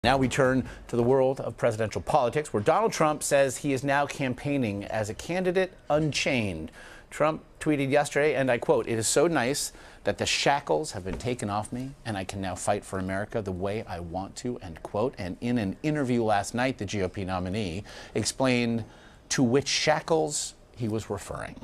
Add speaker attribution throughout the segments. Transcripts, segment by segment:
Speaker 1: Now we turn to the world of presidential politics, where Donald Trump says he is now campaigning as a candidate unchained. Trump tweeted yesterday, and I quote, "It is so nice that the shackles have been taken off me and I can now fight for America the way I want to," end quote. And in an interview last night, the GOP nominee explained to which shackles he was referring.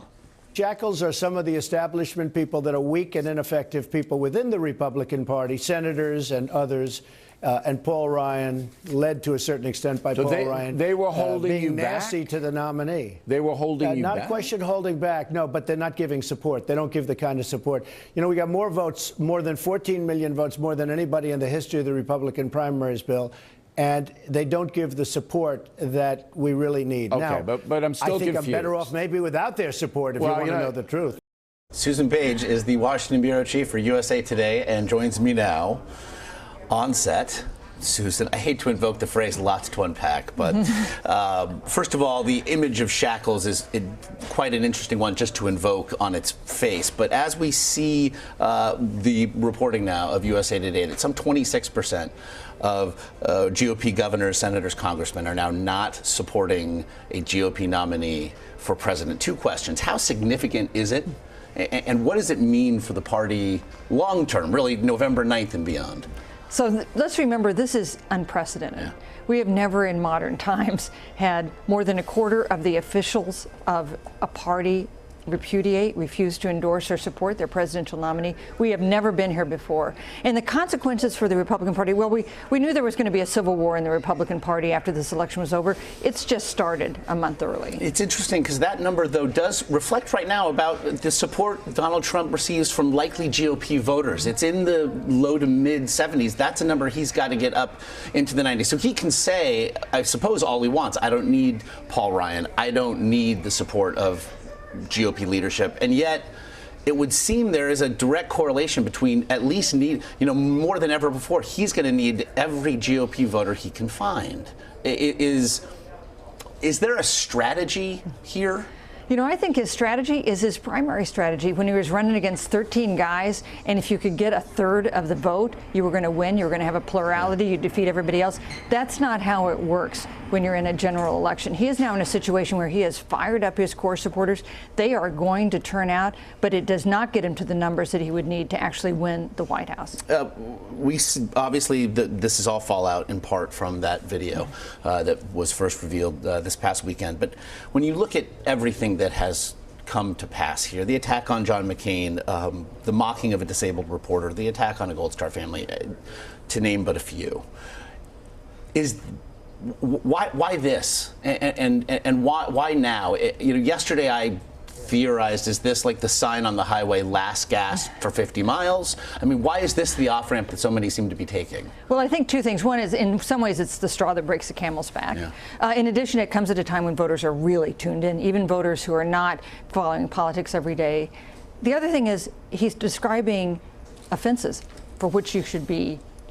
Speaker 2: Shackles are some of the establishment people that are weak and ineffective people within the Republican Party, senators and others. And Paul Ryan, led to a certain extent by Paul Ryan.
Speaker 3: They were holding
Speaker 2: being
Speaker 3: you back?
Speaker 2: nasty to the nominee.
Speaker 3: They were holding you back?
Speaker 2: Not a question holding back, no, but they're not giving support. They don't give the kind of support. You know, we got more votes, more than 14 million votes, more than anybody in the history of the Republican primaries, Bill. And they don't give the support that we really need.
Speaker 3: Okay,
Speaker 2: now,
Speaker 3: but I'm still confused.
Speaker 2: I think I'm better off maybe without their support if you want to know the truth.
Speaker 1: Susan Page is the Washington bureau chief for USA Today and joins me now on set. Susan, I hate to invoke the phrase lots to unpack, but first of all, the image of shackles is quite an interesting one just to invoke on its face. But as we see the reporting now of USA Today, that some 26% of GOP governors, senators, congressmen are now not supporting a GOP nominee for president. Two questions. How significant is it? And what does it mean for the party long term, really November 9th and beyond?
Speaker 4: So let's remember, this is unprecedented. Yeah. We have never in modern times had more than a quarter of the officials of a party refuse to endorse or support their presidential nominee. We have never been here before. And the consequences for the Republican Party, well, we knew there was going to be a civil war in the Republican Party after this election was over. It's just started a month early.
Speaker 1: It's interesting because that number, though, does reflect right now about the support Donald Trump receives from likely GOP voters. It's in the low to mid 70s. That's a number he's got to get up into the 90s. So he can say, I suppose, all he wants. I don't need Paul Ryan. I don't need the support of GOP leadership, and yet it would seem there is a direct correlation between at least more than ever before. He's going to need every GOP voter he can find. Is there a strategy here?
Speaker 4: You know, I think his strategy is his primary strategy. When he was running against 13 guys, and if you could get a third of the vote, you were going to win. You were going to have a plurality. You defeat everybody else. That's not how it works when you're in a general election. He is now in a situation where he has fired up his core supporters. They are going to turn out, but it does not get him to the numbers that he would need to actually win the White House.
Speaker 1: Obviously, this is all fallout in part from that video that was first revealed this past weekend. But when you look at everything that has come to pass here, the attack on John McCain, the mocking of a disabled reporter, the attack on a Gold Star family, to name but a few, why this and why now? Yesterday I theorized, is this like the sign on the highway, last gas for 50 miles? I mean, why is this the off-ramp that so many seem to be taking?
Speaker 4: Well, I think two things. One is, in some ways, it's the straw that breaks the camel's back. Yeah. In addition, it comes at a time when voters are really tuned in, even voters who are not following politics every day. The other thing is, he's describing offenses for which you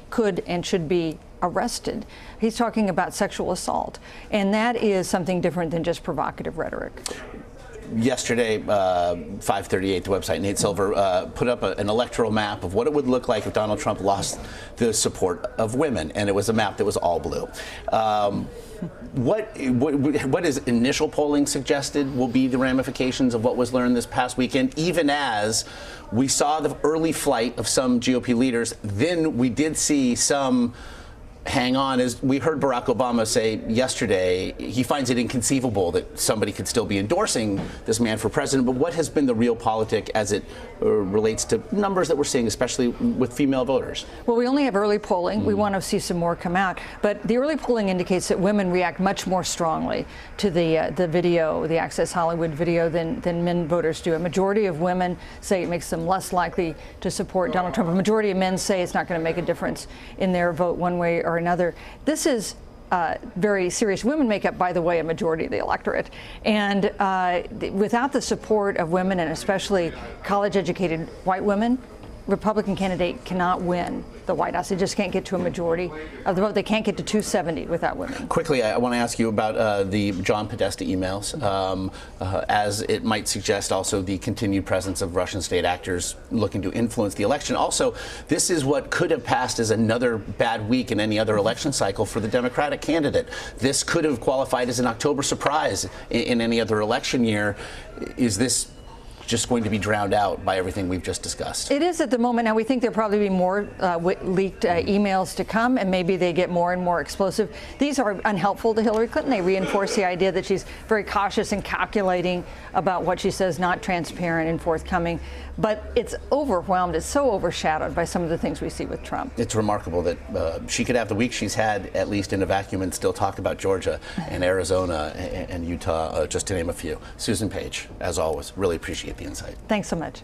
Speaker 4: could and should be arrested. He's talking about sexual assault, and that is something different than just provocative rhetoric.
Speaker 1: Yesterday, 538, the website, Nate Silver put up an electoral map of what it would look like if Donald Trump lost the support of women, and it was a map that was all blue. What is initial polling suggested will be the ramifications of what was learned this past weekend, even as we saw the early flight of some GOP leaders. Then we did see some hang on. As we heard Barack Obama say yesterday, he finds it inconceivable that somebody could still be endorsing this man for president. But what has been the real politic as it relates to numbers that we're seeing, especially with female voters?
Speaker 4: Well, we only have early polling. We want to see some more come out. But the early polling indicates that women react much more strongly to the video, the Access Hollywood video, than men voters do. A majority of women say it makes them less likely to support Donald Trump. A majority of men say it's not going to make a difference in their vote one way or another. This is very serious. Women make up, by the way, a majority of the electorate. And without the support of women, and especially college-educated white women, Republican candidate cannot win the White House. They just can't get to a majority of the vote. They can't get to 270 without women.
Speaker 1: Quickly, I want to ask you about the John Podesta emails, as it might suggest also the continued presence of Russian state actors looking to influence the election. Also, this is what could have passed as another bad week in any other election cycle for the Democratic candidate. This could have qualified as an October surprise in any other election year. Is this just going to be drowned out by everything we've just discussed?
Speaker 4: It is at the moment. Now, we think there'll probably be more leaked emails to come, and maybe they get more and more explosive. These are unhelpful to Hillary Clinton. They reinforce the idea that she's very cautious and calculating about what she says, not transparent and forthcoming. But it's overwhelmed. It's so overshadowed by some of the things we see with Trump.
Speaker 1: It's remarkable that she could have the week she's had, at least in a vacuum, and still talk about Georgia and Arizona and Utah, just to name a few. Susan Page, as always, really appreciate the insight.
Speaker 4: Thanks so much.